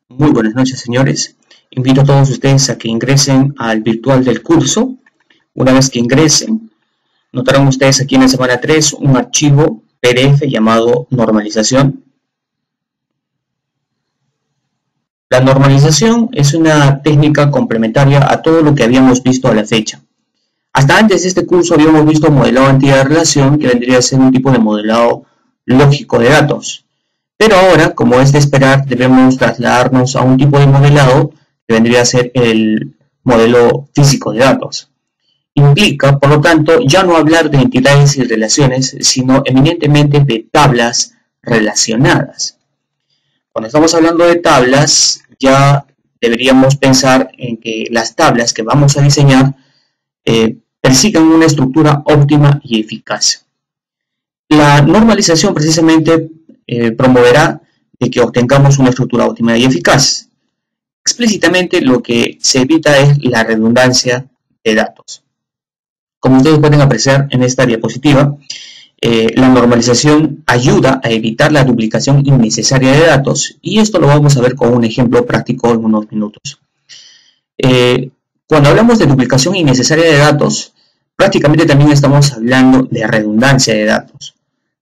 Muy buenas noches, señores. Invito a todos ustedes a que ingresen al virtual del curso. Una vez que ingresen, notarán ustedes aquí en la semana 3 un archivo PDF llamado normalización. La normalización es una técnica complementaria a todo lo que habíamos visto a la fecha. Hasta antes de este curso habíamos visto modelado entidad de relación, que vendría a ser un tipo de modelado lógico de datos. Pero ahora, como es de esperar, debemos trasladarnos a un tipo de modelado que vendría a ser el modelo físico de datos. Implica, por lo tanto, ya no hablar de entidades y relaciones, sino eminentemente de tablas relacionadas. Cuando estamos hablando de tablas, ya deberíamos pensar en que las tablas que vamos a diseñar persigan una estructura óptima y eficaz. La normalización precisamente promoverá de que obtengamos una estructura óptima y eficaz. Explícitamente lo que se evita es la redundancia de datos. Como ustedes pueden apreciar en esta diapositiva, la normalización ayuda a evitar la duplicación innecesaria de datos, y esto lo vamos a ver con un ejemplo práctico en unos minutos. Cuando hablamos de duplicación innecesaria de datos, prácticamente también estamos hablando de redundancia de datos.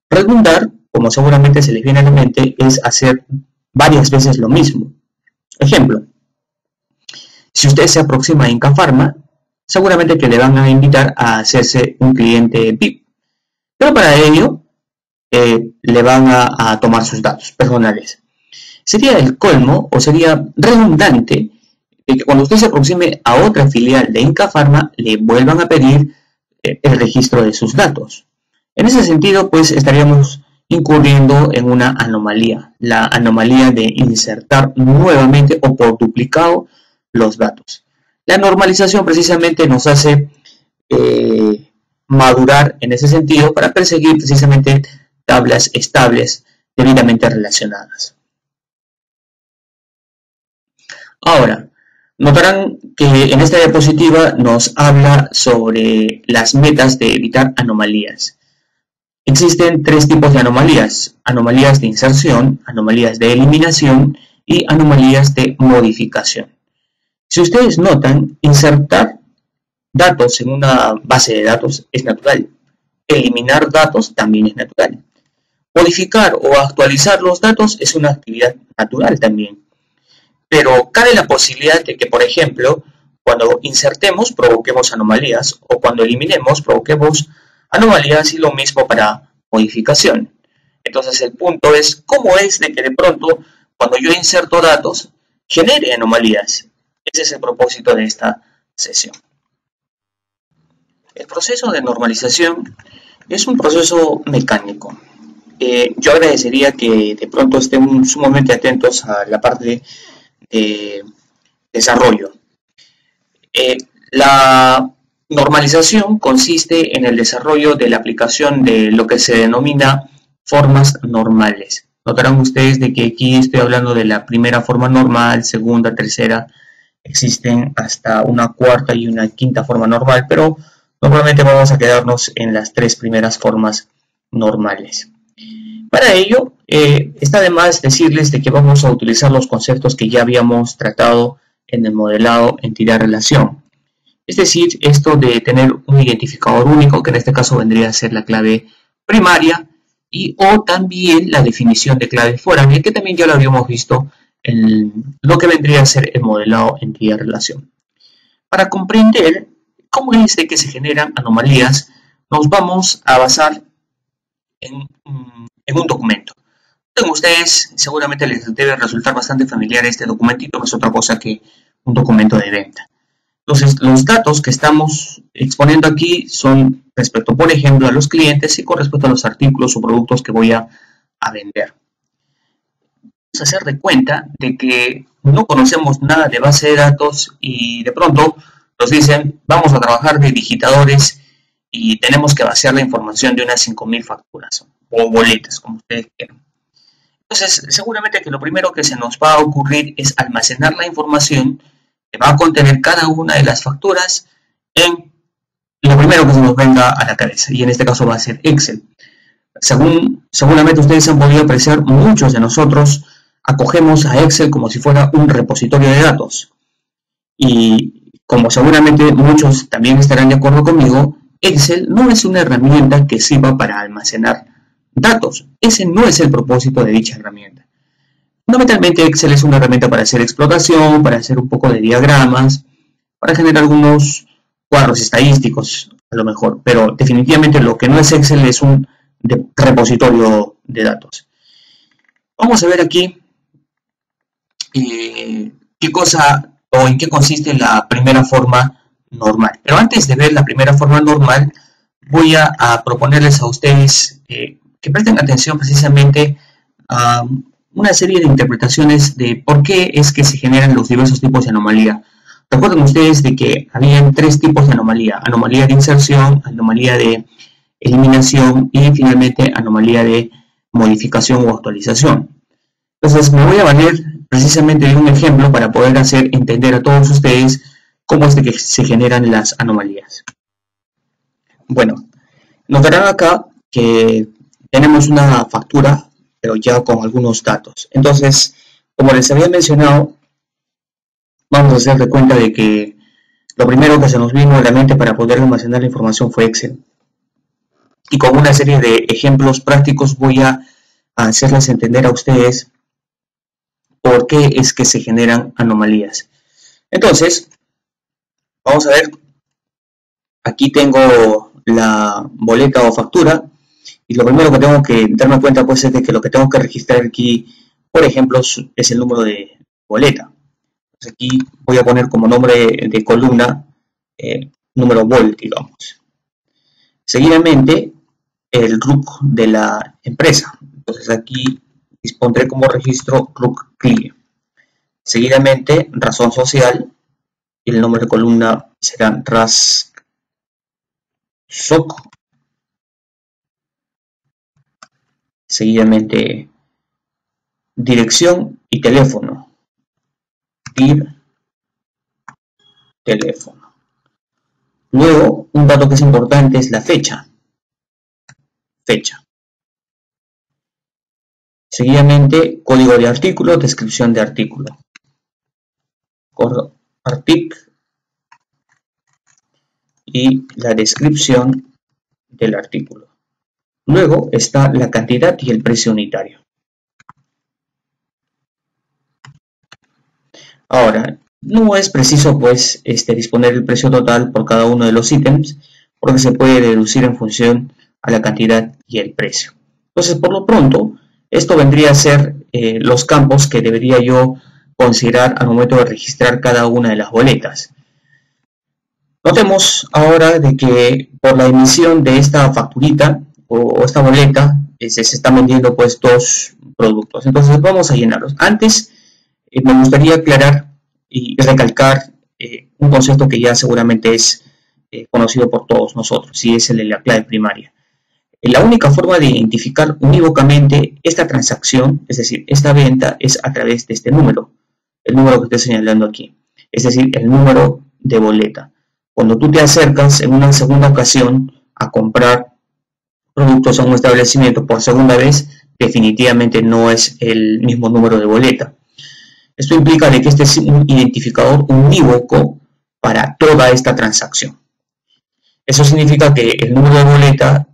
Redundar, como seguramente se les viene a la mente, es hacer varias veces lo mismo. Ejemplo, si usted se aproxima a Incafarma, seguramente que le van a invitar a hacerse un cliente VIP. Pero para ello, le van a tomar sus datos personales. Sería el colmo o sería redundante de que cuando usted se aproxime a otra filial de Incafarma, le vuelvan a pedir el registro de sus datos. En ese sentido, pues estaríamos incurriendo en una anomalía, la anomalía de insertar nuevamente o por duplicado los datos. La normalización precisamente nos hace madurar en ese sentido para perseguir precisamente tablas estables debidamente relacionadas. Ahora, notarán que en esta diapositiva nos habla sobre las metas de evitar anomalías. Existen tres tipos de anomalías: anomalías de inserción, anomalías de eliminación y anomalías de modificación. Si ustedes notan, insertar datos en una base de datos es natural. Eliminar datos también es natural. Modificar o actualizar los datos es una actividad natural también. Pero cabe la posibilidad de que, por ejemplo, cuando insertemos provoquemos anomalías, o cuando eliminemos provoquemos anomalías, y lo mismo para modificación. Entonces el punto es cómo es de que de pronto cuando yo inserto datos genere anomalías. Ese es el propósito de esta sesión. El proceso de normalización es un proceso mecánico. Yo agradecería que de pronto estén sumamente atentos a la parte de desarrollo. La normalización consiste en el desarrollo de la aplicación de lo que se denomina formas normales. Notarán ustedes de que aquí estoy hablando de la primera forma normal, segunda, tercera. Existen hasta una cuarta y una quinta forma normal, pero normalmente vamos a quedarnos en las tres primeras formas normales. Para ello, está de más decirles de que vamos a utilizar los conceptos que ya habíamos tratado en el modelado entidad-relación. Es decir, esto de tener un identificador único, que en este caso vendría a ser la clave primaria, o también la definición de clave foránea, que también ya lo habíamos visto en lo que vendría a ser el modelado entidad-relación. Para comprender cómo es de que se generan anomalías, nos vamos a basar en un documento. Ustedes seguramente les debe resultar bastante familiar este documentito, no es otra cosa que un documento de venta. Entonces, los datos que estamos exponiendo aquí son respecto, por ejemplo, a los clientes y con respecto a los artículos o productos que voy a vender. Vamos a hacer de cuenta de que no conocemos nada de base de datos y de pronto nos dicen, vamos a trabajar de digitadores y tenemos que vaciar la información de unas 5.000 facturas o boletas, como ustedes quieran. Entonces, seguramente que lo primero que se nos va a ocurrir es almacenar la información que va a contener cada una de las facturas en lo primero que se nos venga a la cabeza, y en este caso va a ser Excel. Seguramente ustedes han podido apreciar, muchos de nosotros acogemos a Excel como si fuera un repositorio de datos. Y como seguramente muchos también estarán de acuerdo conmigo, Excel no es una herramienta que sirva para almacenar datos. Ese no es el propósito de dicha herramienta. Fundamentalmente Excel es una herramienta para hacer explotación, para hacer un poco de diagramas, para generar algunos cuadros estadísticos a lo mejor, pero definitivamente lo que no es Excel es un repositorio de datos. Vamos a ver aquí qué cosa o en qué consiste la primera forma normal. Pero antes de ver la primera forma normal, voy a proponerles a ustedes que presten atención precisamente a una serie de interpretaciones de por qué es que se generan los diversos tipos de anomalía. Recuerden ustedes de que habían tres tipos de anomalía: anomalía de inserción, anomalía de eliminación y finalmente anomalía de modificación o actualización. Entonces me voy a valer precisamente de un ejemplo para poder hacer entender a todos ustedes cómo es de que se generan las anomalías. Bueno, notarán acá que tenemos una factura, pero ya con algunos datos. Entonces, como les había mencionado, vamos a hacer de cuenta de que lo primero que se nos vino a la mente para poder almacenar la información fue Excel. Y con una serie de ejemplos prácticos voy a hacerles entender a ustedes por qué es que se generan anomalías. Entonces, vamos a ver, aquí tengo la boleta o factura, y lo primero que tengo que darme cuenta pues es de que lo que tengo que registrar aquí, por ejemplo, es el número de boleta. Entonces aquí voy a poner como nombre de columna número vol, digamos. Seguidamente, el RUC de la empresa. Entonces aquí dispondré como registro RUC CLIE. Seguidamente, razón social, y el nombre de columna será RAS SOC. Seguidamente, dirección y teléfono. DIR teléfono. Luego, un dato que es importante es la fecha. Fecha. Seguidamente, código de artículo, descripción de artículo. Artic y la descripción del artículo. Luego está la cantidad y el precio unitario. Ahora, no es preciso pues disponer el precio total por cada uno de los ítems, porque se puede deducir en función a la cantidad y el precio. Entonces, por lo pronto, esto vendría a ser los campos que debería yo considerar al momento de registrar cada una de las boletas. Notemos ahora de que por la emisión de esta facturita o esta boleta se están vendiendo pues dos productos. Entonces vamos a llenarlos. Antes me gustaría aclarar y recalcar un concepto que ya seguramente es conocido por todos nosotros, y es el de la clave primaria. La única forma de identificar unívocamente esta transacción, es decir, esta venta, es a través de este número, el número que estoy señalando aquí, es decir, el número de boleta. Cuando tú te acercas en una segunda ocasión a comprar productos a un establecimiento por segunda vez, definitivamente no es el mismo número de boleta. Esto implica de que este es un identificador unívoco para toda esta transacción. Eso significa que el número de boleta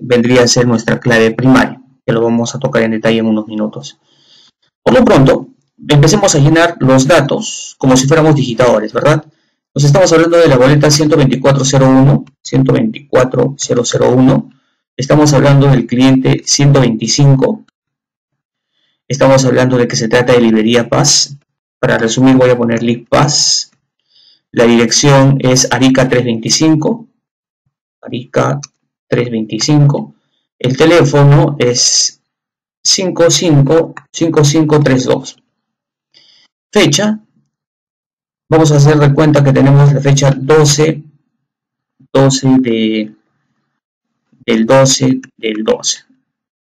vendría a ser nuestra clave primaria, que lo vamos a tocar en detalle en unos minutos. Por lo pronto, empecemos a llenar los datos como si fuéramos digitadores, ¿verdad? Nos estamos hablando de la boleta 12401, 124.001, estamos hablando del cliente 125, estamos hablando de que se trata de librería Paz. Para resumir voy a poner libpaz. La dirección es Arica 325, Arica 325. El teléfono es 555532. Fecha, vamos a hacer de cuenta que tenemos la fecha 12 del 12 del 12.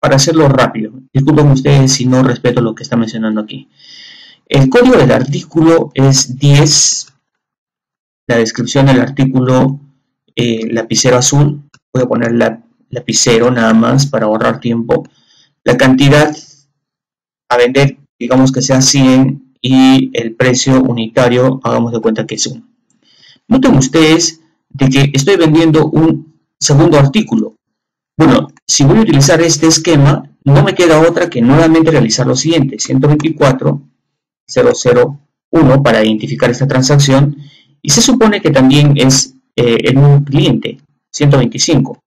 Para hacerlo rápido, disculpen ustedes si no respeto lo que está mencionando aquí. El código del artículo es 10. La descripción del artículo, lapicero azul. Voy a poner lapicero nada más para ahorrar tiempo. La cantidad a vender digamos que sea 100 y el precio unitario, hagamos de cuenta que es 1. Noten ustedes de que estoy vendiendo un segundo artículo. Bueno, si voy a utilizar este esquema, no me queda otra que nuevamente realizar lo siguiente: 124.001 para identificar esta transacción, y se supone que también es en un cliente, 125,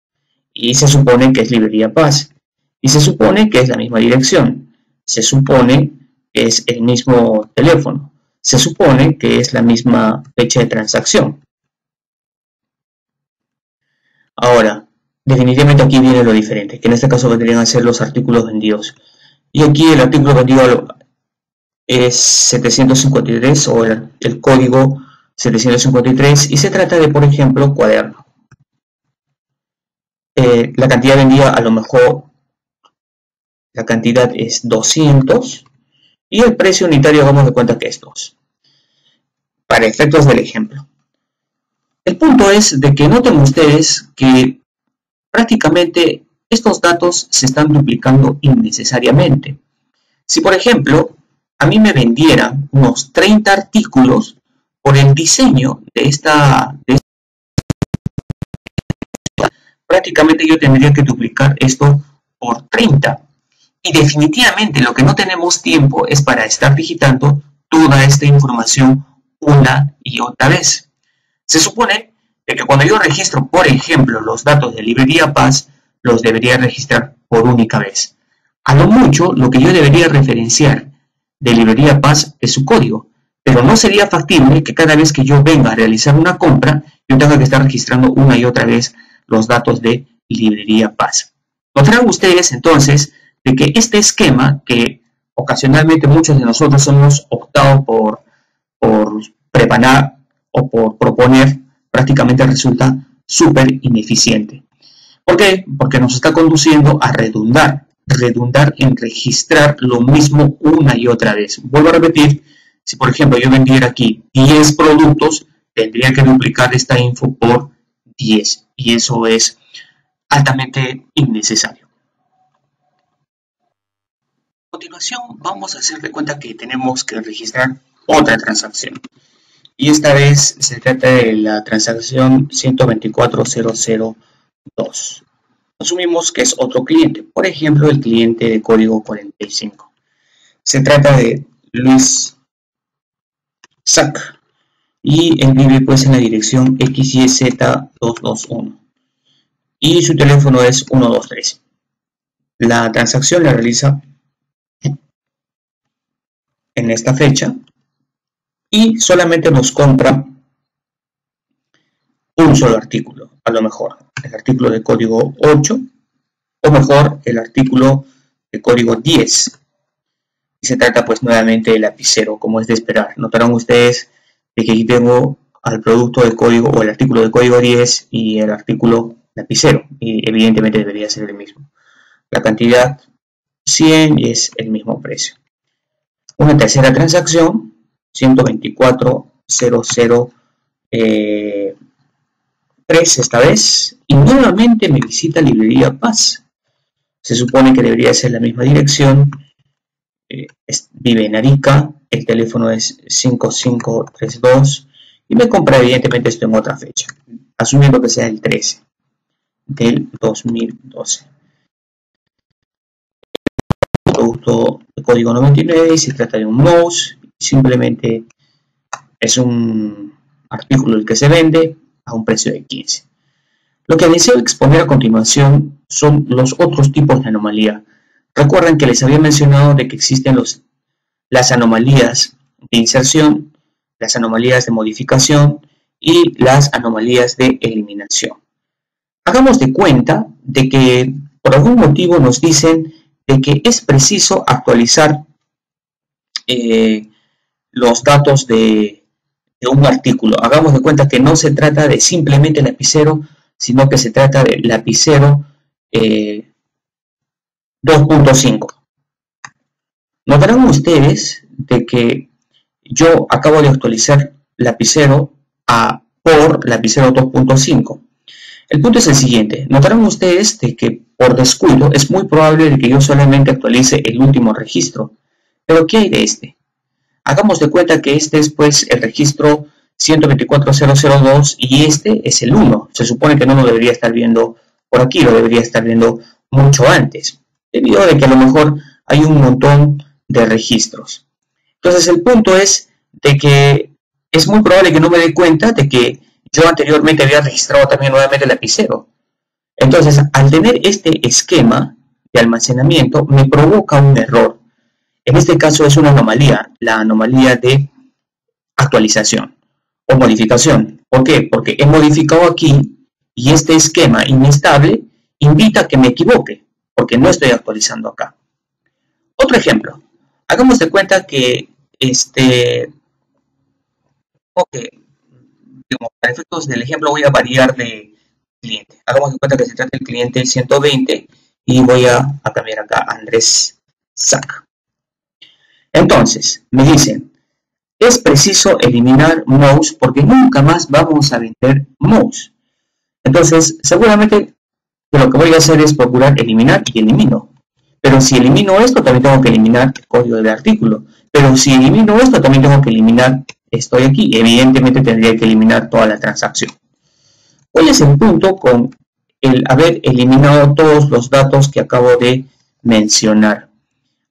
y se supone que es Librería Paz, y se supone que es la misma dirección, se supone que es el mismo teléfono, se supone que es la misma fecha de transacción. Ahora, definitivamente aquí viene lo diferente, que en este caso vendrían a ser los artículos vendidos. Y aquí el artículo vendido es 753 o el código 753 y se trata de, por ejemplo, cuaderno. La cantidad vendida, a lo mejor la cantidad es 200 y el precio unitario hagamos de cuenta que es 2. Para efectos del ejemplo. El punto es de que noten ustedes que prácticamente estos datos se están duplicando innecesariamente. Si, por ejemplo, a mí me vendieran unos 30 artículos por el diseño de esta prácticamente yo tendría que duplicar esto por 30. Y definitivamente lo que no tenemos tiempo es para estar digitando toda esta información una y otra vez. Se supone que cuando yo registro, por ejemplo, los datos de Librería Paz, los debería registrar por única vez. A lo mucho, lo que yo debería referenciar de Librería Paz es su código, pero no sería factible que cada vez que yo venga a realizar una compra, yo tenga que estar registrando una y otra vez los datos de Librería Paz. Notarán ustedes entonces de que este esquema, que ocasionalmente muchos de nosotros hemos optado por preparar o por proponer, prácticamente resulta súper ineficiente. ¿Por qué? Porque nos está conduciendo a redundar en registrar lo mismo una y otra vez. Vuelvo a repetir, si por ejemplo yo vendiera aquí 10 productos, tendría que duplicar esta info por 10 y eso es altamente innecesario. A continuación vamos a hacer de cuenta que tenemos que registrar otra transacción. Y esta vez se trata de la transacción 124.002. Asumimos que es otro cliente, por ejemplo el cliente de código 45. Se trata de Luis Sac y él vive pues en la dirección XYZ221 y su teléfono es 123. La transacción la realiza en esta fecha y solamente nos compra un solo artículo, a lo mejor el artículo de código 8 o mejor el artículo de código 10. Y se trata pues nuevamente del lapicero, como es de esperar. Notarán ustedes de que aquí tengo al producto de código o el artículo de código 10 y el artículo lapicero, y evidentemente debería ser el mismo. La cantidad 100 y es el mismo precio. Una tercera transacción, 124.003 esta vez, y nuevamente me visita Librería Paz. Se supone que debería ser la misma dirección. Vive en Arica, el teléfono es 5532 y me compra evidentemente esto en otra fecha, asumiendo que sea el 13 del 2012. Producto de código 99 y se trata de un mouse, simplemente es un artículo el que se vende a un precio de 15. Lo que deseo exponer a continuación son los otros tipos de anomalía. Recuerden que les había mencionado de que existen las anomalías de inserción, las anomalías de modificación y las anomalías de eliminación. Hagamos de cuenta de que por algún motivo nos dicen de que es preciso actualizar los datos de un artículo. Hagamos de cuenta que no se trata de simplemente lapicero, sino que se trata de lapicero 2.5. Notarán ustedes de que yo acabo de actualizar lapicero por lapicero 2.5. El punto es el siguiente. Notarán ustedes de que por descuido es muy probable de que yo solamente actualice el último registro. Pero ¿qué hay de este? Hagamos de cuenta que este es pues el registro 124.002 y este es el 1. Se supone que no lo debería estar viendo por aquí, lo debería estar viendo mucho antes, debido a que a lo mejor hay un montón de registros. Entonces el punto es de que es muy probable que no me dé cuenta de que yo anteriormente había registrado también nuevamente el lapicero. Entonces, al tener este esquema de almacenamiento, me provoca un error. En este caso es una anomalía, la anomalía de actualización o modificación. ¿Por qué? Porque he modificado aquí y este esquema inestable invita a que me equivoque, porque no estoy actualizando acá. Otro ejemplo. Hagamos de cuenta que para efectos del ejemplo voy a variar de cliente. Hagamos de cuenta que se trata del cliente 120 y voy a cambiar acá a Andrés Sac. Entonces, me dicen, es preciso eliminar mouse porque nunca más vamos a vender mouse. Entonces, seguramente lo que voy a hacer es procurar eliminar y elimino. Pero si elimino esto, también tengo que eliminar el código del artículo. Pero si elimino esto, también tengo que eliminar esto de aquí. Evidentemente tendría que eliminar toda la transacción. ¿Cuál es el punto con el haber eliminado todos los datos que acabo de mencionar?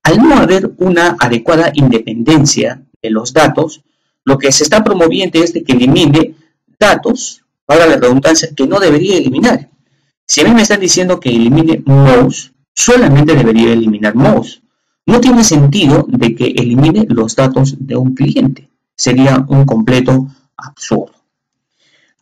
Al no haber una adecuada independencia de los datos, lo que se está promoviendo es de que elimine datos, para la redundancia, que no debería eliminar. Si a mí me están diciendo que elimine mouse, solamente debería eliminar mouse. No tiene sentido de que elimine los datos de un cliente. Sería un completo absurdo.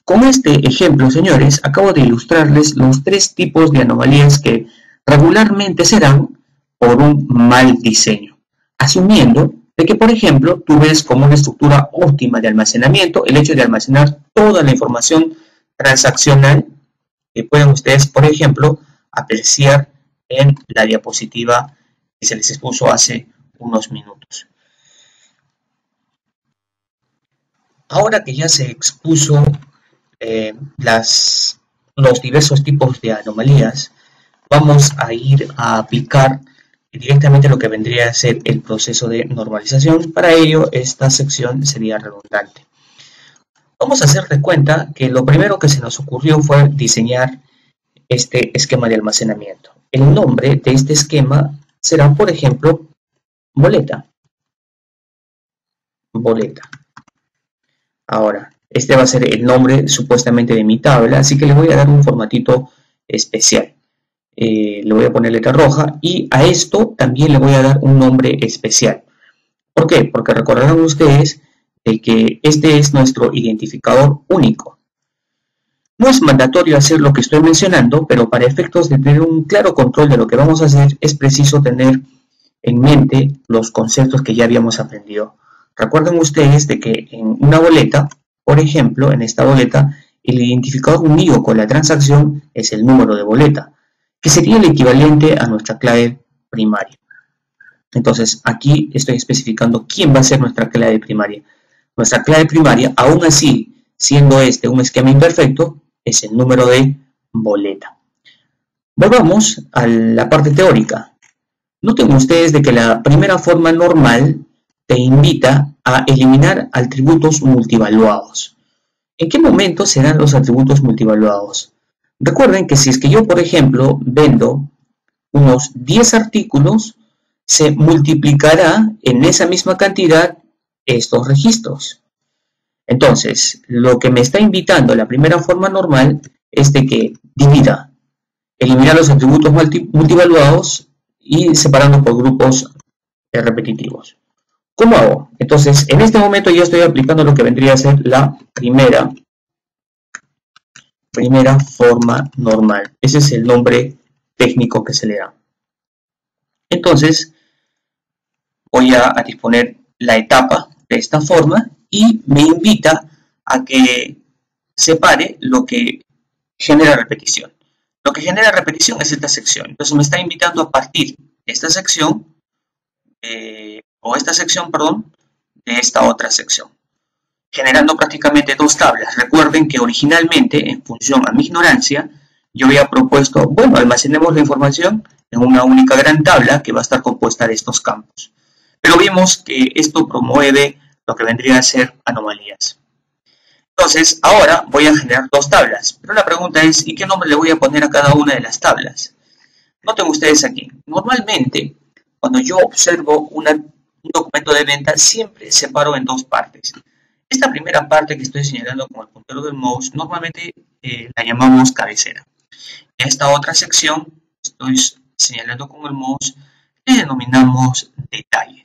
Con este ejemplo, señores, acabo de ilustrarles los tres tipos de anomalías que regularmente se dan por un mal diseño, asumiendo de que, por ejemplo, tú ves como una estructura óptima de almacenamiento el hecho de almacenar toda la información transaccional que pueden ustedes, por ejemplo, apreciar en la diapositiva que se les expuso hace unos minutos. Ahora que ya se expuso los diversos tipos de anomalías, vamos a ir a aplicar directamente lo que vendría a ser el proceso de normalización. Para ello, esta sección sería redundante. Vamos a hacer de cuenta que lo primero que se nos ocurrió fue diseñar este esquema de almacenamiento. El nombre de este esquema será, por ejemplo, boleta. Boleta. Ahora, este va a ser el nombre supuestamente de mi tabla, así que le voy a dar un formatito especial. Le voy a poner letra roja y a esto también le voy a dar un nombre especial. ¿Por qué? Porque recordarán ustedes de que este es nuestro identificador único. No es mandatorio hacer lo que estoy mencionando, pero para efectos de tener un claro control de lo que vamos a hacer, es preciso tener en mente los conceptos que ya habíamos aprendido. Recuerden ustedes de que en una boleta, por ejemplo, en esta boleta, el identificador unido con la transacción es el número de boleta, que sería el equivalente a nuestra clave primaria. Entonces, aquí estoy especificando quién va a ser nuestra clave primaria. Nuestra clave primaria, aún así, siendo este un esquema imperfecto, es el número de boleta. Volvamos a la parte teórica. Noten ustedes de que la primera forma normal te invita a eliminar atributos multivaluados. ¿En qué momento se dan los atributos multivaluados? Recuerden que si es que yo, por ejemplo, vendo unos 10 artículos, se multiplicará en esa misma cantidad estos registros. Entonces, lo que me está invitando la primera forma normal es de que divida, eliminar los atributos multivaluados y separando por grupos repetitivos. ¿Cómo hago? Entonces, en este momento ya estoy aplicando lo que vendría a ser la primera forma normal. Ese es el nombre técnico que se le da. Entonces, voy a disponer la etapa de esta forma y me invita a que separe lo que genera repetición. Lo que genera repetición es esta sección. Entonces me está invitando a partir esta sección, de esta otra sección, generando prácticamente dos tablas. Recuerden que originalmente, en función a mi ignorancia, yo había propuesto, bueno, almacenemos la información en una única gran tabla que va a estar compuesta de estos campos. Pero vimos que esto promueve lo que vendría a ser anomalías. Entonces, ahora voy a generar dos tablas, pero la pregunta es, ¿y qué nombre le voy a poner a cada una de las tablas? Noten ustedes aquí, normalmente, cuando yo observo un documento de venta, siempre separo en dos partes. Esta primera parte que estoy señalando con el puntero del mouse, normalmente la llamamos cabecera. Esta otra sección, estoy señalando con el mouse, le denominamos detalle.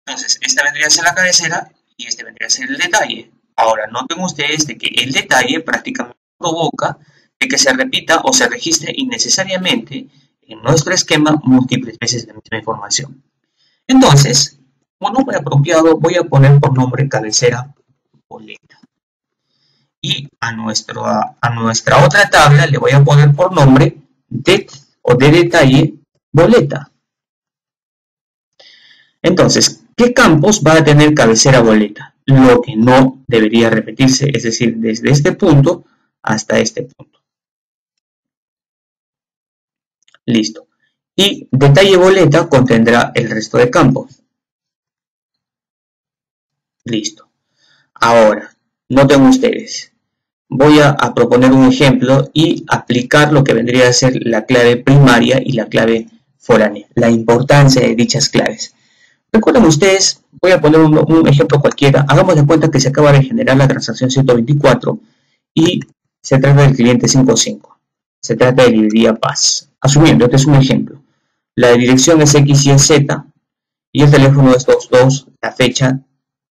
Entonces, esta vendría a ser la cabecera y este vendría a ser el detalle. Ahora, noten ustedes de que el detalle prácticamente provoca de que se repita o se registre innecesariamente en nuestro esquema múltiples veces la misma información. Entonces, como nombre apropiado voy a poner por nombre cabecera boleta. Y a nuestra otra tabla le voy a poner por nombre de detalle boleta. Entonces, ¿qué campos va a tener cabecera boleta? Lo que no debería repetirse, es decir, desde este punto hasta este punto. Listo. Y detalle boleta contendrá el resto de campos. Listo. Ahora, noten ustedes. Voy a proponer un ejemplo y aplicar lo que vendría a ser la clave primaria y la clave foránea. La importancia de dichas claves. Recuerden ustedes, voy a poner un ejemplo cualquiera. Hagamos de cuenta que se acaba de generar la transacción 124 y se trata del cliente 55. Se trata de librería Paz. Asumiendo, este es un ejemplo. La dirección es X y es Z y el teléfono es 22, la fecha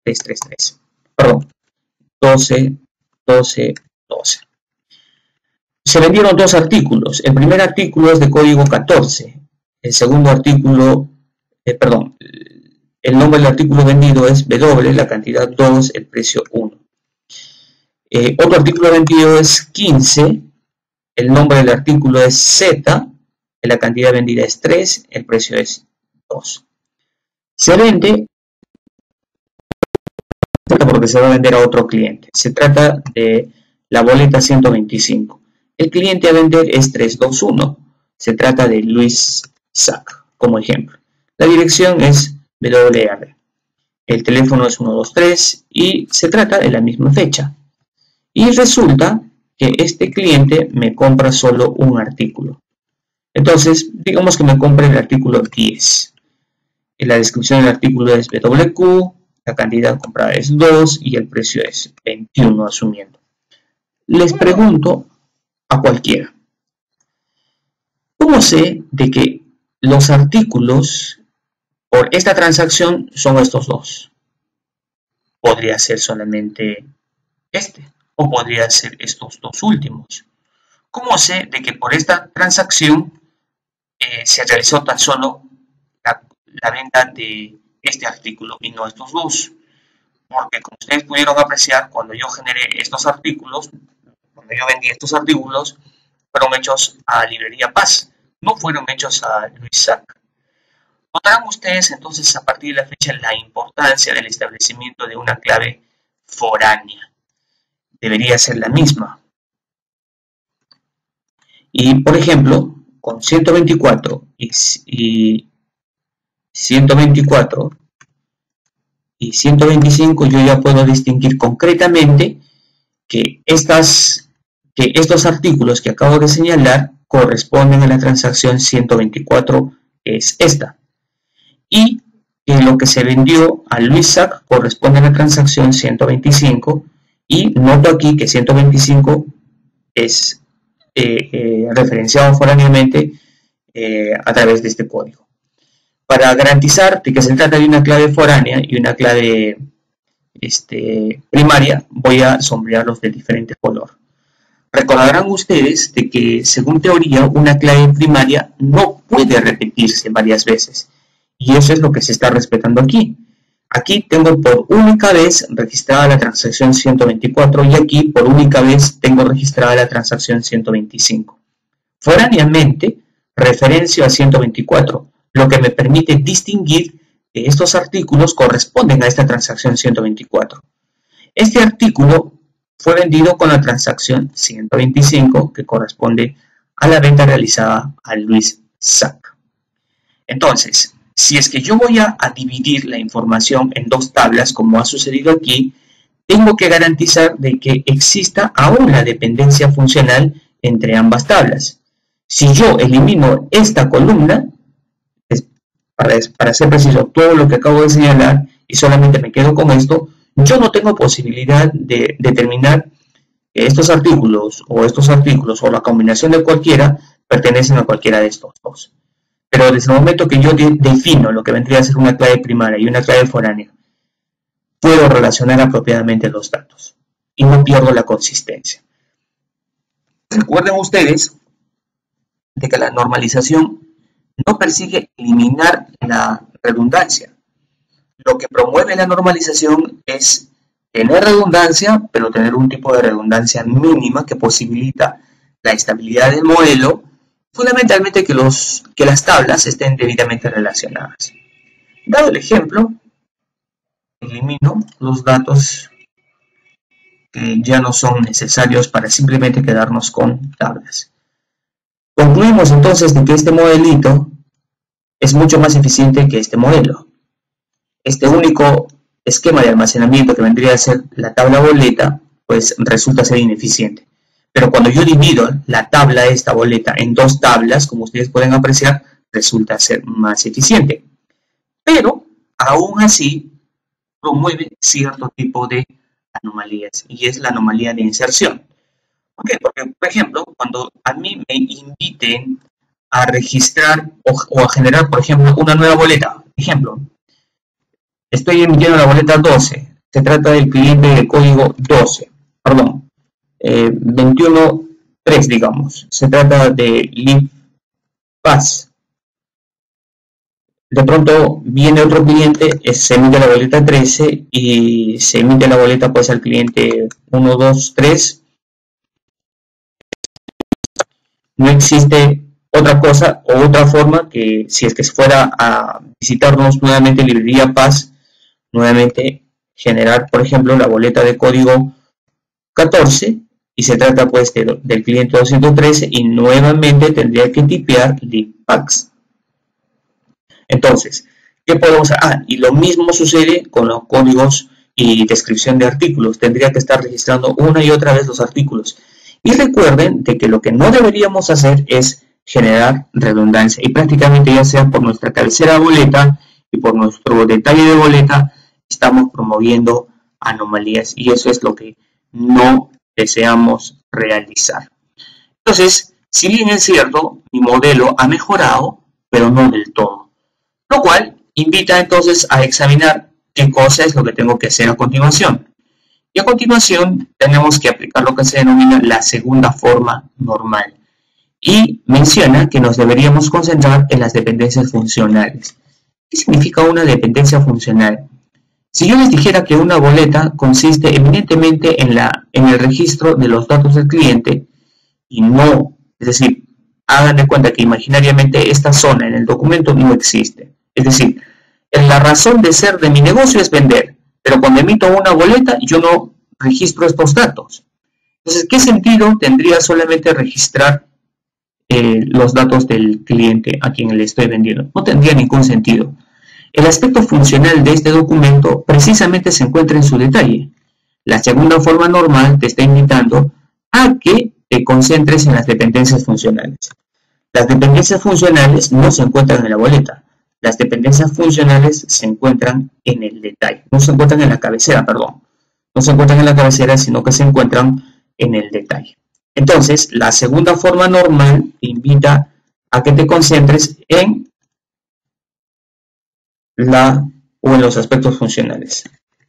333. Perdón, 12. Se vendieron dos artículos. El primer artículo es de código 14. El segundo artículo, el nombre del artículo vendido es W, la cantidad 2, el precio 1. Otro artículo vendido es 15. El nombre del artículo es Z, la cantidad vendida es 3, el precio es 2. Se vende porque se va a vender a otro cliente. Se trata de la boleta 125. El cliente a vender es 321. Se trata de Luis Sac, como ejemplo. La dirección es WR. El teléfono es 123 y se trata de la misma fecha. Y resulta que este cliente me compra solo un artículo. Entonces, digamos que me compra el artículo 10. La descripción del artículo es BWQ, la cantidad comprada es 2 y el precio es 21, asumiendo. Les pregunto a cualquiera, ¿cómo sé de que los artículos por esta transacción son estos dos? Podría ser solamente este, o podría ser estos dos últimos. ¿Cómo sé de que por esta transacción se realizó tan solo la venta de este artículo y no estos dos? Porque como ustedes pudieron apreciar, cuando yo generé estos artículos, cuando yo vendí estos artículos, fueron hechos a Librería Paz, no fueron hechos a Luis Sac. Notarán ustedes entonces a partir de la fecha la importancia del establecimiento de una clave foránea. Debería ser la misma. Y por ejemplo, con 124 y 124 y 125 yo ya puedo distinguir concretamente que estos artículos que acabo de señalar corresponden a la transacción 124, que es esta, y que lo que se vendió a Luis Sac corresponde a la transacción 125, y noto aquí que 125 es referenciado foráneamente a través de este código. Para garantizar que se trata de una clave foránea y una clave primaria, voy a sombrearlos de diferente color. Recordarán ustedes de que, según teoría, una clave primaria no puede repetirse varias veces. Y eso es lo que se está respetando aquí. Aquí tengo por única vez registrada la transacción 124 y aquí por única vez tengo registrada la transacción 125. Foráneamente, referencio a 124, lo que me permite distinguir que estos artículos corresponden a esta transacción 124. Este artículo fue vendido con la transacción 125, que corresponde a la venta realizada a Luis Sac. Entonces, si es que yo voy a dividir la información en dos tablas, como ha sucedido aquí, tengo que garantizar de que exista aún la dependencia funcional entre ambas tablas. Si yo elimino esta columna, para ser preciso, todo lo que acabo de señalar, y solamente me quedo con esto, yo no tengo posibilidad de determinar que estos artículos o la combinación de cualquiera pertenecen a cualquiera de estos dos. Pero desde el momento que yo defino lo que vendría a ser una clave primaria y una clave foránea, puedo relacionar apropiadamente los datos y no pierdo la consistencia. Recuerden ustedes de que la normalización no persigue eliminar la redundancia. Lo que promueve la normalización es tener redundancia, pero tener un tipo de redundancia mínima que posibilita la estabilidad del modelo, fundamentalmente que las tablas estén debidamente relacionadas. Dado el ejemplo, elimino los datos que ya no son necesarios para simplemente quedarnos con tablas. Concluimos entonces de que este modelito es mucho más eficiente que este modelo. Este único esquema de almacenamiento que vendría a ser la tabla boleta, pues resulta ser ineficiente. Pero cuando yo divido la tabla de esta boleta en dos tablas, como ustedes pueden apreciar, resulta ser más eficiente. Pero, aún así, promueve cierto tipo de anomalías, y es la anomalía de inserción. ¿Por qué? Porque, por ejemplo, cuando a mí me inviten a registrar o a generar, por ejemplo, una nueva boleta, ejemplo, estoy emitiendo la boleta 12, se trata del cliente de código 12, perdón, 21.3, digamos, se trata de LibPass. De pronto viene otro cliente, se emite la boleta 13 y se emite la boleta pues al cliente 1, 2, 3. No existe otra cosa o otra forma que si es que fuera a visitarnos nuevamente librería Paz, nuevamente generar, por ejemplo, la boleta de código 14 y se trata pues del cliente 213 y nuevamente tendría que tipear libpax. Entonces, ¿qué podemos hacer? Y lo mismo sucede con los códigos y descripción de artículos. Tendría que estar registrando una y otra vez los artículos. Y recuerden de que lo que no deberíamos hacer es generar redundancia. Y prácticamente ya sea por nuestra cabecera de boleta y por nuestro detalle de boleta, estamos promoviendo anomalías. Y eso es lo que no deseamos realizar. Entonces, si bien es cierto, mi modelo ha mejorado, pero no del todo. Lo cual invita entonces a examinar qué cosa es lo que tengo que hacer a continuación. Y a continuación tenemos que aplicar lo que se denomina la segunda forma normal. Y menciona que nos deberíamos concentrar en las dependencias funcionales. ¿Qué significa una dependencia funcional? Si yo les dijera que una boleta consiste eminentemente en el registro de los datos del cliente y no, es decir, hagan de cuenta que imaginariamente esta zona en el documento no existe. Es decir, la razón de ser de mi negocio es vender, pero cuando emito una boleta yo no registro estos datos. Entonces, ¿qué sentido tendría solamente registrar los datos del cliente a quien le estoy vendiendo? No tendría ningún sentido. El aspecto funcional de este documento precisamente se encuentra en su detalle. La segunda forma normal te está invitando a que te concentres en las dependencias funcionales. Las dependencias funcionales no se encuentran en la boleta. Las dependencias funcionales se encuentran en el detalle. No se encuentran en la cabecera, perdón. No se encuentran en la cabecera, sino que se encuentran en el detalle. Entonces, la segunda forma normal te invita a que te concentres en en los aspectos funcionales.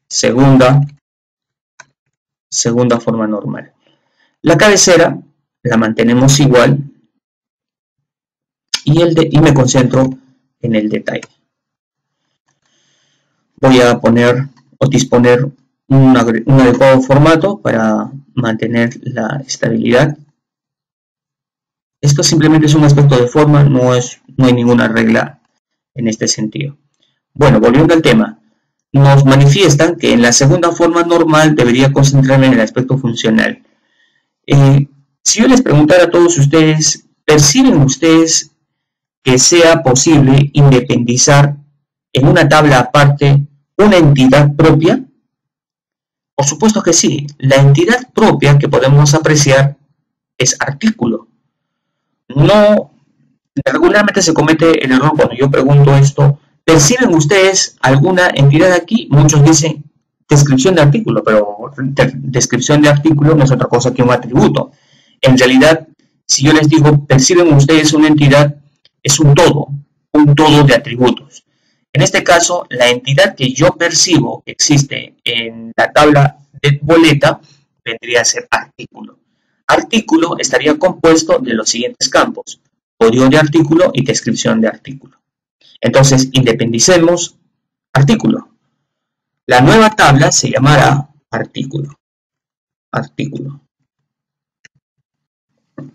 Segunda forma normal. La cabecera la mantenemos igual y me concentro en el detalle. Voy a poner o disponer un adecuado formato para mantener la estabilidad. Esto simplemente es un aspecto de forma, no hay ninguna regla en este sentido. Bueno, volviendo al tema, nos manifiestan que en la segunda forma normal debería concentrarme en el aspecto funcional. Si yo les preguntara a todos ustedes, ¿perciben ustedes que sea posible independizar en una tabla aparte una entidad propia? Por supuesto que sí. La entidad propia que podemos apreciar es artículo. No, regularmente se comete el error cuando yo pregunto esto. ¿Perciben ustedes alguna entidad aquí? Muchos dicen descripción de artículo, pero descripción de artículo no es otra cosa que un atributo. En realidad, si yo les digo, ¿perciben ustedes una entidad? Es un todo de atributos. En este caso, la entidad que yo percibo que existe en la tabla de boleta vendría a ser artículo. Artículo estaría compuesto de los siguientes campos: código de artículo y descripción de artículo. Entonces, independicemos artículo. La nueva tabla se llamará artículo. Artículo.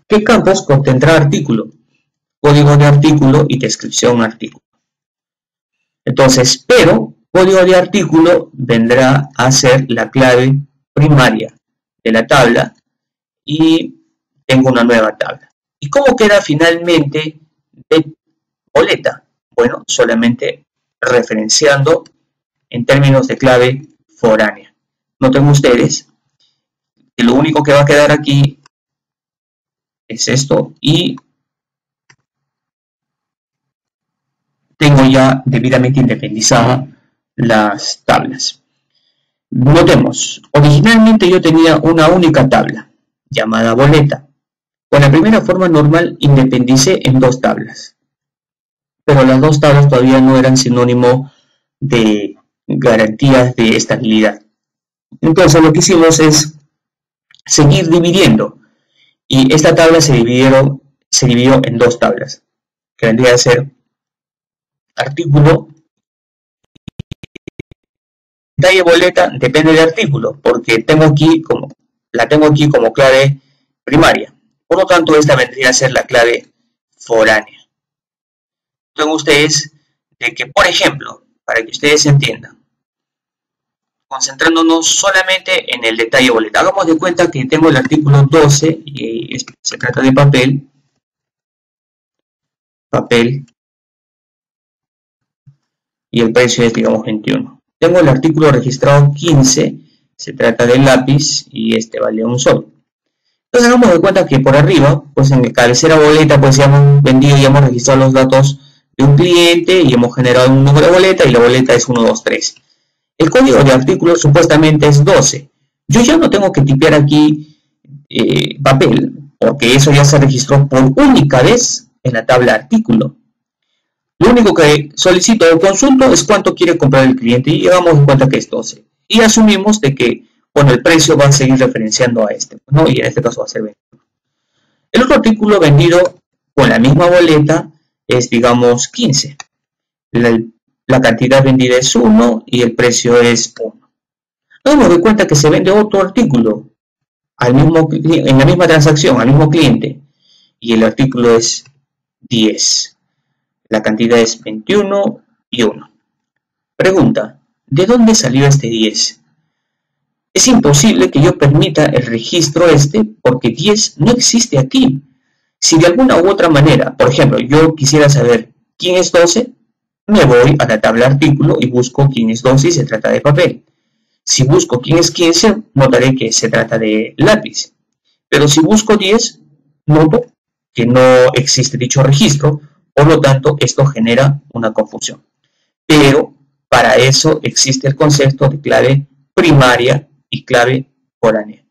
¿Qué campos contendrá artículo? Código de artículo y descripción artículo. Entonces, pero código de artículo vendrá a ser la clave primaria de la tabla y tengo una nueva tabla. ¿Y cómo queda finalmente de boleta? Bueno, solamente referenciando en términos de clave foránea. Noten ustedes que lo único que va a quedar aquí es esto y tengo ya debidamente independizada las tablas. Notemos, originalmente yo tenía una única tabla llamada boleta. Con la primera forma normal independicé en dos tablas, pero las dos tablas todavía no eran sinónimo de garantías de estabilidad. Entonces lo que hicimos es seguir dividiendo y esta tabla se dividió en dos tablas, que vendría a ser artículo. Detalle boleta depende del artículo, porque la tengo aquí como clave primaria. Por lo tanto, esta vendría a ser la clave foránea. Noten ustedes de que, por ejemplo, para que ustedes entiendan, concentrándonos solamente en el detalle boleta, hagamos de cuenta que tengo el artículo 12 y se trata de papel, y el precio es, digamos, 21. Tengo el artículo registrado 15, se trata del lápiz y este vale un sol. Entonces hagamos de cuenta que por arriba, pues en el cabecera boleta, pues ya hemos vendido y hemos registrado los datos de un cliente y hemos generado un número de boleta y la boleta es 123. El código de artículo supuestamente es 12. Yo ya no tengo que tipear aquí papel, porque eso ya se registró por única vez en la tabla artículo. Lo único que solicito o consulto es cuánto quiere comprar el cliente y hagamos en cuenta que es 12. Y asumimos de que con el precio va a seguir referenciando a este, ¿no? Y en este caso va a ser 21. El otro artículo vendido con la misma boleta es, digamos, 15. La cantidad vendida es 1 y el precio es 1. Nos damos cuenta que se vende otro artículo en la misma transacción, al mismo cliente, y el artículo es 10. La cantidad es 21 y 1. Pregunta, ¿de dónde salió este 10? Es imposible que yo permita el registro porque 10 no existe aquí. Si de alguna u otra manera, por ejemplo, yo quisiera saber quién es 12, me voy a la tabla artículo y busco quién es 12 y se trata de papel. Si busco quién es 15, notaré que se trata de lápiz. Pero si busco 10, noto que no existe dicho registro. Por lo tanto, esto genera una confusión. Pero para eso existe el concepto de clave primaria y clave foránea.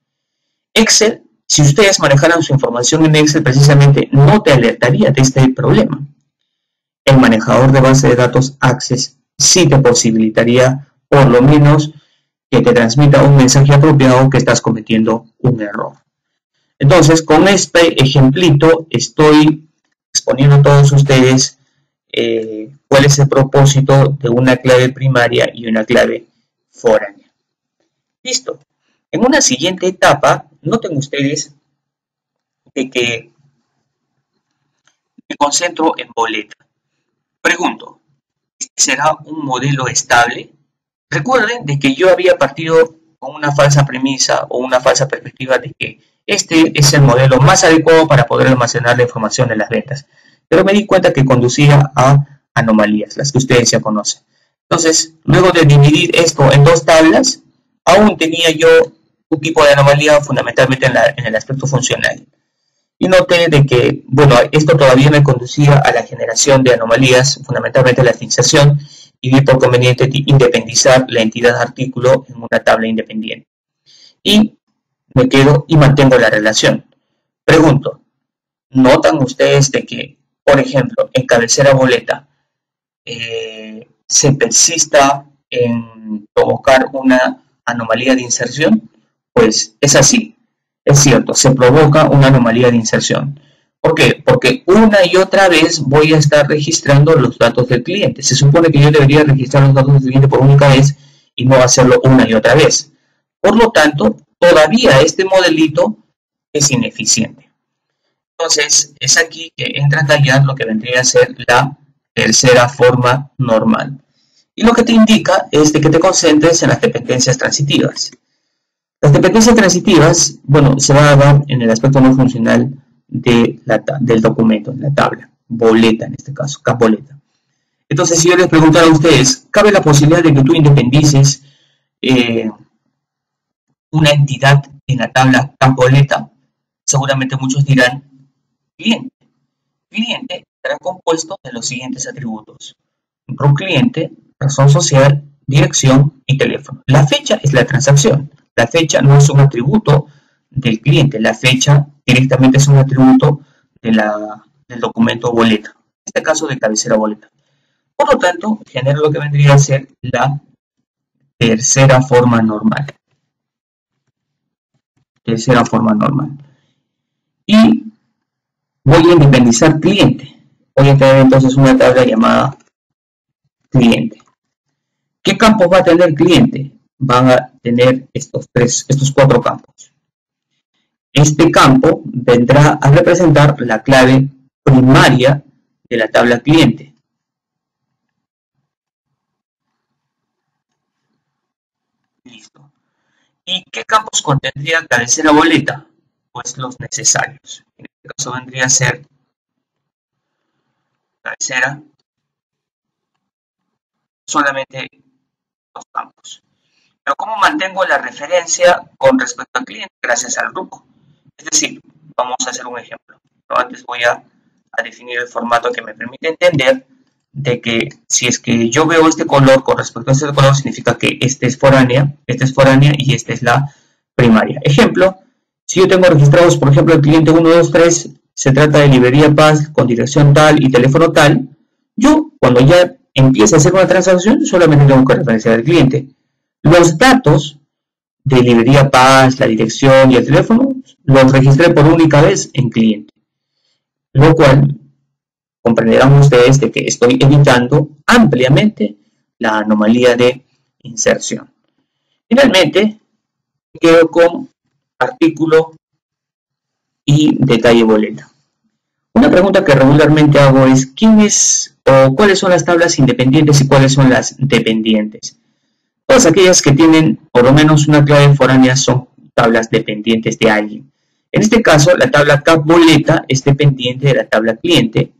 Excel, si ustedes manejaran su información en Excel, precisamente no te alertaría de este problema. El manejador de base de datos Access sí te posibilitaría, por lo menos, que te transmita un mensaje apropiado que estás cometiendo un error. Entonces, con este ejemplito estoy exponiendo a todos ustedes cuál es el propósito de una clave primaria y una clave foránea. Listo. En una siguiente etapa, noten ustedes de que me concentro en boleta. Pregunto, ¿este será un modelo estable? Recuerden de que yo había partido con una falsa premisa o una falsa perspectiva de que este es el modelo más adecuado para poder almacenar la información de las ventas. pero me di cuenta que conducía a anomalías, las que ustedes ya conocen. Entonces, luego de dividir esto en dos tablas, aún tenía yo un tipo de anomalía fundamentalmente en el aspecto funcional. Y noté de que, bueno, esto todavía me conducía a la generación de anomalías, fundamentalmente la fixación, y vi por conveniente independizar la entidad artículo en una tabla independiente. Y me quedo y mantengo la relación. Pregunto, ¿notan ustedes de que, por ejemplo, en cabecera boleta se persista en provocar una anomalía de inserción? Pues es así. Es cierto, se provoca una anomalía de inserción. ¿Por qué? Porque una y otra vez voy a estar registrando los datos del cliente. Se supone que yo debería registrar los datos del cliente por única vez y no hacerlo una y otra vez. Por lo tanto, todavía este modelito es ineficiente. Entonces, es aquí que entra a tallar lo que vendría a ser la tercera forma normal. Y lo que te indica es de que te concentres en las dependencias transitivas. Las dependencias transitivas, bueno, se va a dar en el aspecto no funcional del documento, en la tabla, boleta en este caso, capboleta. Entonces, si yo les preguntara a ustedes, ¿cabe la posibilidad de que tú independices una entidad en la tabla capboleta? Seguramente muchos dirán, cliente. Cliente estará compuesto de los siguientes atributos: root cliente, razón social, dirección y teléfono. La fecha es la transacción. La fecha no es un atributo del cliente, la fecha directamente es un atributo del documento boleta, en este caso de cabecera boleta. Por lo tanto, genera lo que vendría a ser la tercera forma normal. Tercera forma normal. Y voy a independizar cliente. Voy a tener entonces una tabla llamada cliente. ¿Qué campos va a tener cliente? Van a tener estos cuatro campos. Este campo vendrá a representar la clave primaria de la tabla cliente. Listo. ¿Y qué campos contendría cabecera boleta? Pues los necesarios. En este caso vendría a ser cabecera solamente dos campos. Pero ¿cómo mantengo la referencia con respecto al cliente? Gracias al grupo. Es decir, vamos a hacer un ejemplo. Pero antes voy a definir el formato que me permite entender de que si es que yo veo este color con respecto a este color, significa que este es foránea y esta es la primaria. Ejemplo, si yo tengo registrados, por ejemplo, el cliente 123, se trata de librería Paz con dirección tal y teléfono tal, yo cuando ya empiece a hacer una transacción, solamente tengo que referenciar al cliente. Los datos de librería Paz, la dirección y el teléfono los registré por única vez en cliente, lo cual comprenderán ustedes de que estoy evitando ampliamente la anomalía de inserción. Finalmente, quedo con artículo y detalle boleta. Una pregunta que regularmente hago es ¿cuáles son las tablas independientes y cuáles son las dependientes? Todas aquellas que tienen por lo menos una clave foránea son tablas dependientes de alguien. En este caso, la tabla capboleta es dependiente de la tabla cliente.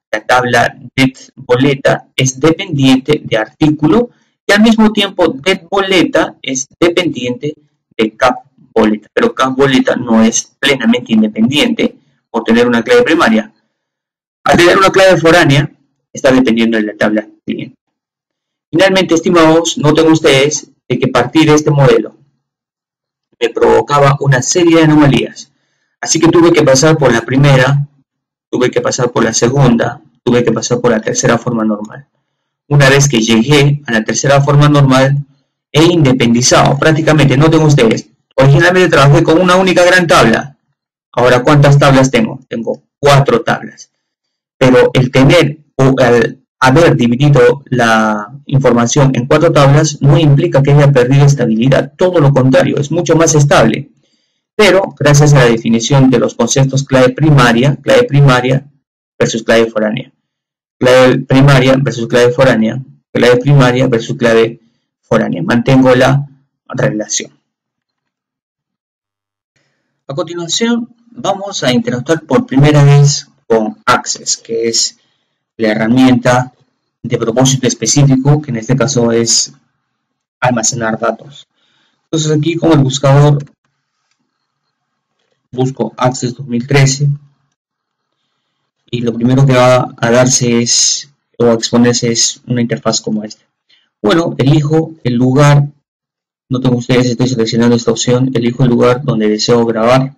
La tabla detBoleta es dependiente de artículo y al mismo tiempo detBoleta es dependiente de capboleta. Pero capboleta no es plenamente independiente por tener una clave primaria. Al tener una clave foránea, está dependiendo de la tabla cliente. Finalmente, estimados, noten ustedes de que partir de este modelo me provocaba una serie de anomalías. Así que tuve que pasar por la primera, tuve que pasar por la segunda, tuve que pasar por la tercera forma normal. Una vez que llegué a la tercera forma normal, he independizado prácticamente, noten ustedes, originalmente trabajé con una única gran tabla. Ahora, ¿cuántas tablas tengo? Tengo 4 tablas. Pero el tener o el haber dividido la información en 4 tablas no implica que haya perdido estabilidad. Todo lo contrario, es mucho más estable. Pero gracias a la definición de los conceptos clave primaria versus clave foránea, clave primaria versus clave foránea, clave primaria versus clave foránea, mantengo la relación. A continuación, vamos a interactuar por primera vez con Access, que es la herramienta de propósito específico, que en este caso es almacenar datos. Entonces aquí con el buscador busco Access 2013 y lo primero que va a darse es, o a exponerse, es una interfaz como esta. Bueno, elijo el lugar, noten ustedes, estoy seleccionando esta opción, elijo el lugar donde deseo grabar.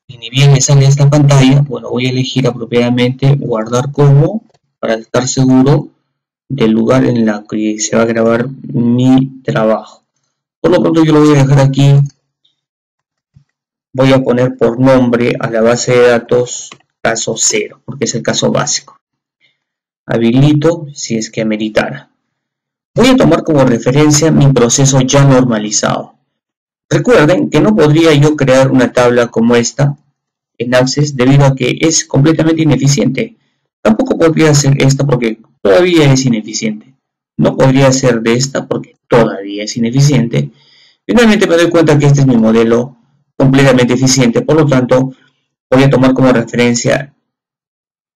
Y ni bien me sale esta pantalla, bueno, voy a elegir apropiadamente guardar como, para estar seguro del lugar en el que se va a grabar mi trabajo. Por lo pronto yo lo voy a dejar aquí. Voy a poner por nombre a la base de datos caso 0, porque es el caso básico. Habilito si es que ameritara. Voy a tomar como referencia mi proceso ya normalizado. Recuerden que no podría yo crear una tabla como esta en Access debido a que es completamente ineficiente. Tampoco podría hacer esta porque todavía es ineficiente. No podría hacer de esta porque todavía es ineficiente. Finalmente me doy cuenta que este es mi modelo completamente eficiente, por lo tanto voy a tomar como referencia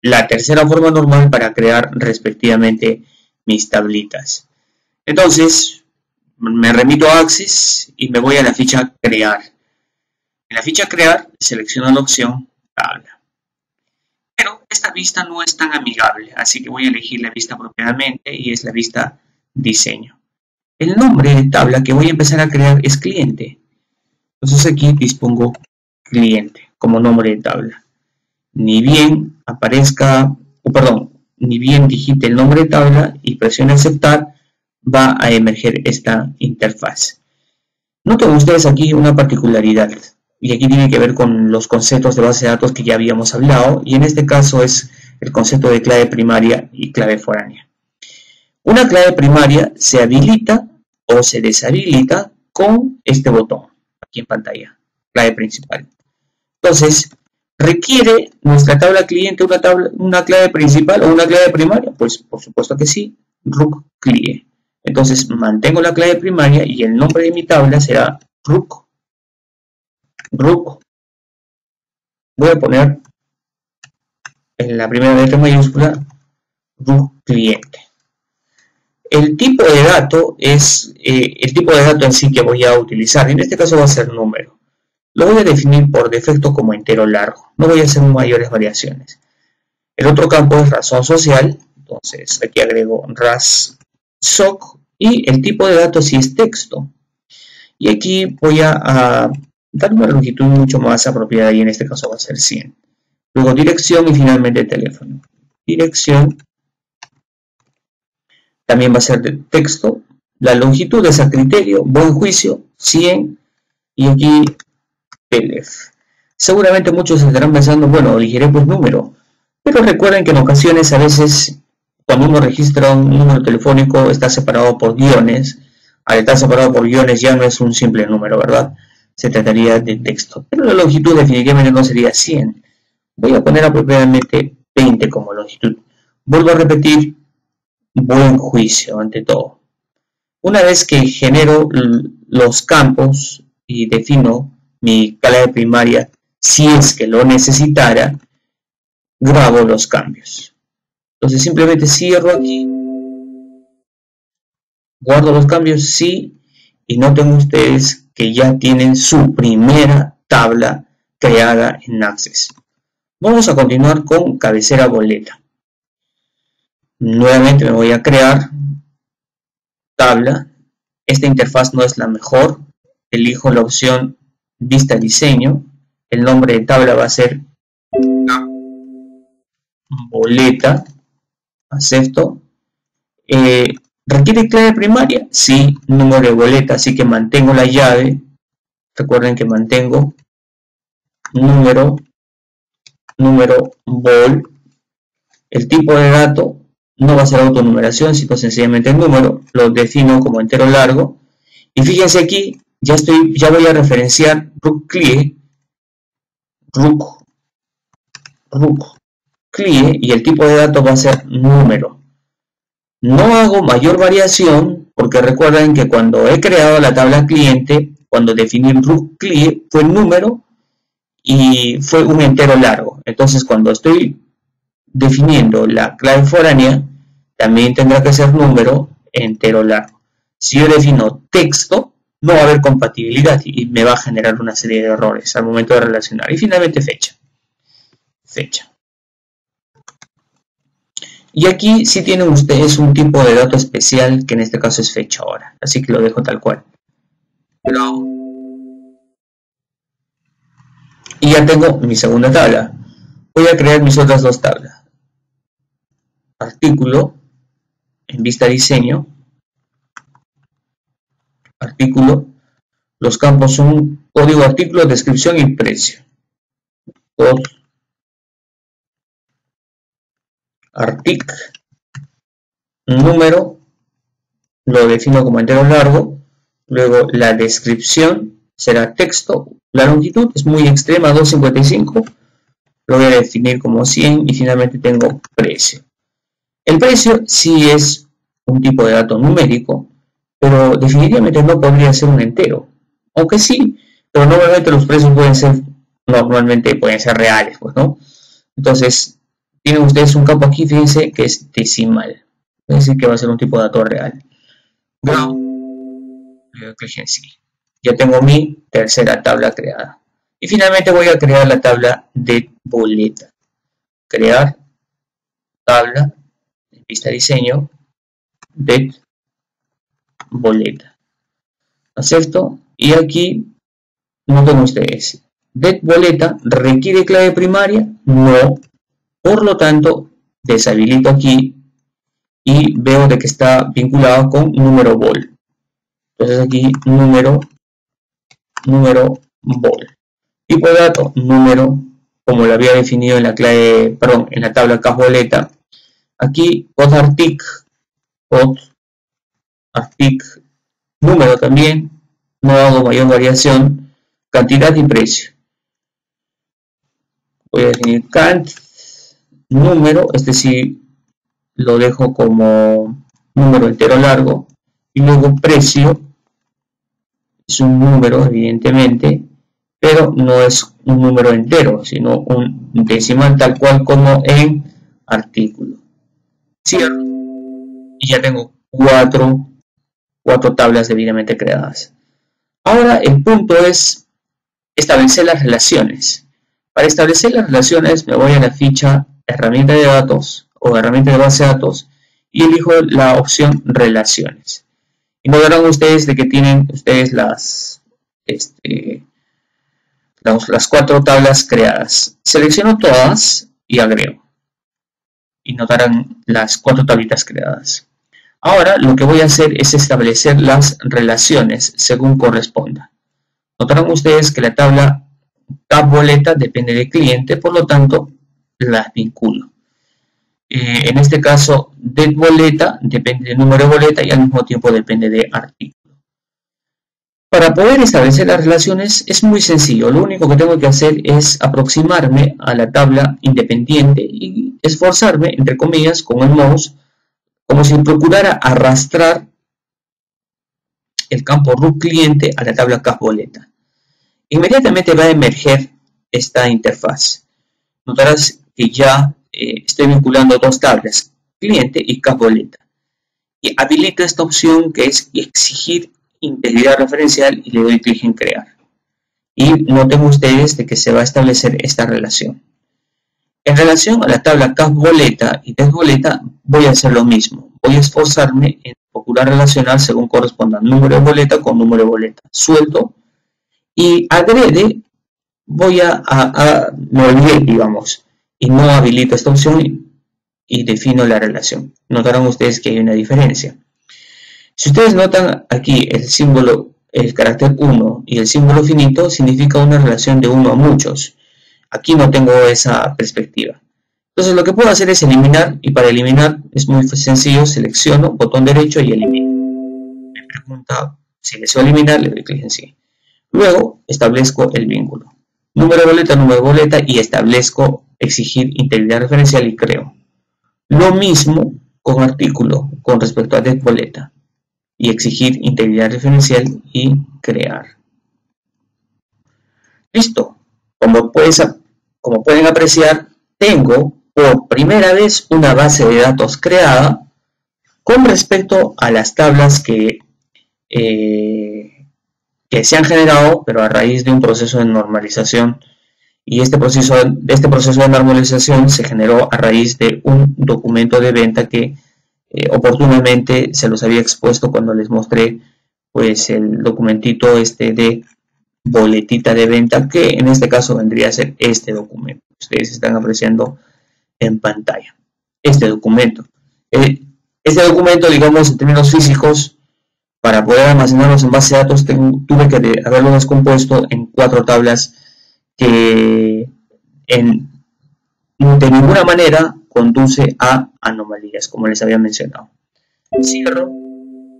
la tercera forma normal para crear respectivamente mis tablitas. Entonces me remito a Access y me voy a la ficha crear. En la ficha crear selecciono la opción tabla. Pero esta vista no es tan amigable, así que voy a elegir la vista apropiadamente y es la vista diseño. El nombre de tabla que voy a empezar a crear es cliente. Entonces aquí dispongo cliente como nombre de tabla. Ni bien aparezca, ni bien digite el nombre de tabla y presione aceptar, va a emerger esta interfaz. Noten ustedes aquí una particularidad, y aquí tiene que ver con los conceptos de base de datos que ya habíamos hablado, y en este caso es el concepto de clave primaria y clave foránea. Una clave primaria se habilita o se deshabilita con este botón, aquí en pantalla, clave principal. Entonces, ¿requiere nuestra tabla cliente una clave principal o una clave primaria? Pues por supuesto que sí, rook clie. Entonces mantengo la clave primaria y el nombre de mi tabla será rook. Voy a poner en la primera letra mayúscula rook cliente. El tipo de dato es el tipo de dato en sí que voy a utilizar. En este caso va a ser número. Lo voy a definir por defecto como entero largo. No voy a hacer mayores variaciones. El otro campo es razón social. Entonces aquí agrego ras_soc y el tipo de datos si es texto. Y aquí voy a dar una longitud mucho más apropiada y en este caso va a ser 100. Luego dirección y finalmente teléfono. Dirección también va a ser de texto. La longitud es a criterio, buen juicio, 100 y aquí PDF. Seguramente muchos estarán pensando, bueno, elegiré pues número. Pero recuerden que en ocasiones a veces cuando uno registra un número telefónico está separado por guiones. Al estar separado por guiones ya no es un simple número, ¿verdad? Se trataría de texto. Pero la longitud definitivamente no sería 100. Voy a poner apropiadamente 20 como longitud. Vuelvo a repetir, buen juicio ante todo. Una vez que genero los campos y defino mi clave primaria, si es que lo necesitara, grabo los cambios. Entonces simplemente cierro aquí, guardo los cambios, sí, y noten ustedes que ya tienen su primera tabla creada en Access. Vamos a continuar con cabecera boleta. Nuevamente me voy a crear tabla. Esta interfaz no es la mejor. Elijo la opción vista diseño. El nombre de tabla va a ser boleta. Acepto. ¿Requiere clave primaria? Sí, número de boleta, así que mantengo la llave. Recuerden que mantengo número bol. El tipo de dato no va a ser autonumeración, sino sencillamente el número. Lo defino como entero largo. Y fíjense aquí, ya voy a referenciar rook clie y el tipo de datos va a ser número. No hago mayor variación porque recuerden que cuando he creado la tabla cliente, cuando definí rook clie fue número y fue un entero largo. Entonces, cuando estoy definiendo la clave foránea, también tendrá que ser número entero largo. Si yo defino texto, no va a haber compatibilidad y me va a generar una serie de errores al momento de relacionar. Y finalmente fecha. Y aquí sí tienen ustedes un tipo de dato especial que en este caso es fecha hora. Así que lo dejo tal cual. Y ya tengo mi segunda tabla. Voy a crear mis otras dos tablas. Artículo, en vista diseño. Artículo. Los campos son código artículo, descripción y precio. Artic, número, lo defino como entero largo. Luego la descripción será texto. La longitud es muy extrema, 255. Lo voy a definir como 100 y finalmente tengo precio. El precio sí es un tipo de dato numérico, pero definitivamente no podría ser un entero. Aunque sí, pero normalmente los precios pueden ser reales, pues, ¿no? Entonces, tienen ustedes un campo aquí, fíjense que es decimal. Es decir, que va a ser un tipo de dato real. Ya tengo mi tercera tabla creada. Y finalmente voy a crear la tabla de boleta. Crear tabla, en vista diseño, de boleta. ¿Acepto? Y aquí noten ustedes, det boleta requiere clave primaria, no, por lo tanto deshabilito aquí y veo de que está vinculado con número bol. Entonces aquí número bol. Tipo de dato, número, como lo había definido en la clave, perdón, en la tabla cas boleta. Aquí artic, número también, no hago mayor variación, cantidad y precio. Voy a definir cant, número, este sí lo dejo como número entero largo, y luego precio, es un número evidentemente, pero no es un número entero, sino un decimal tal cual como en artículo. Cierro. Y ya tengo cuatro tablas debidamente creadas. Ahora el punto es establecer las relaciones. Para establecer las relaciones me voy a la ficha herramienta de datos o herramienta de base de datos y elijo la opción relaciones. Y notarán ustedes de que tienen ustedes las cuatro tablas creadas. Selecciono todas y agrego. Y notarán las cuatro tablitas creadas. Ahora lo que voy a hacer es establecer las relaciones según corresponda. Notarán ustedes que la tabla cas boleta depende del cliente, por lo tanto las vinculo. En este caso, det boleta depende del número de boleta y al mismo tiempo depende de artículo. Para poder establecer las relaciones es muy sencillo. Lo único que tengo que hacer es aproximarme a la tabla independiente y esforzarme, entre comillas, con el mouse, como si procurara arrastrar el campo root cliente a la tabla cas boleta. Inmediatamente va a emerger esta interfaz. Notarás que ya estoy vinculando dos tablas, cliente y cas boleta. Y habilito esta opción que es exigir integridad referencial y le doy clic en crear. Y noten ustedes de que se va a establecer esta relación. En relación a la tabla cas boleta y det boleta voy a hacer lo mismo. Voy a esforzarme en procurar relacionar según corresponda número de boleta con número de boleta. Suelto y agrede voy me olvidé, digamos, y no habilito esta opción y defino la relación. Notarán ustedes que hay una diferencia. Si ustedes notan aquí el símbolo, el carácter 1 y el símbolo finito, significa una relación de 1 a muchos. Aquí no tengo esa perspectiva. Entonces lo que puedo hacer es eliminar, y para eliminar es muy sencillo, selecciono, botón derecho y elimino. Me pregunta si deseo eliminar, le doy clic en sí. Luego establezco el vínculo. Número de boleta y establezco exigir integridad referencial y creo. Lo mismo con artículo con respecto a det boleta. Y exigir integridad referencial y crear. Listo. Como pueden apreciar, tengo por primera vez una base de datos creada con respecto a las tablas que se han generado, pero a raíz de un proceso de normalización. Y este proceso de normalización se generó a raíz de un documento de venta que oportunamente se los había expuesto cuando les mostré pues el documentito de boletita de venta, que en este caso vendría a ser este documento. Ustedes están apreciando en pantalla este documento. Este documento, digamos, en términos físicos, para poder almacenarlos en base de datos, tuve que haberlo descompuesto en 4 tablas que de ninguna manera conduce a anomalías, como les había mencionado. Cierro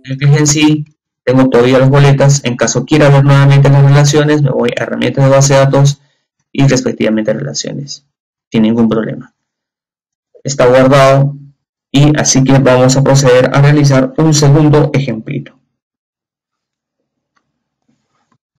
el clic en sí, tengo todavía las boletas. En caso quiera ver nuevamente las relaciones, me voy a herramientas de base de datos y respectivamente relaciones, sin ningún problema. Está guardado y así que vamos a proceder a realizar un segundo ejemplito.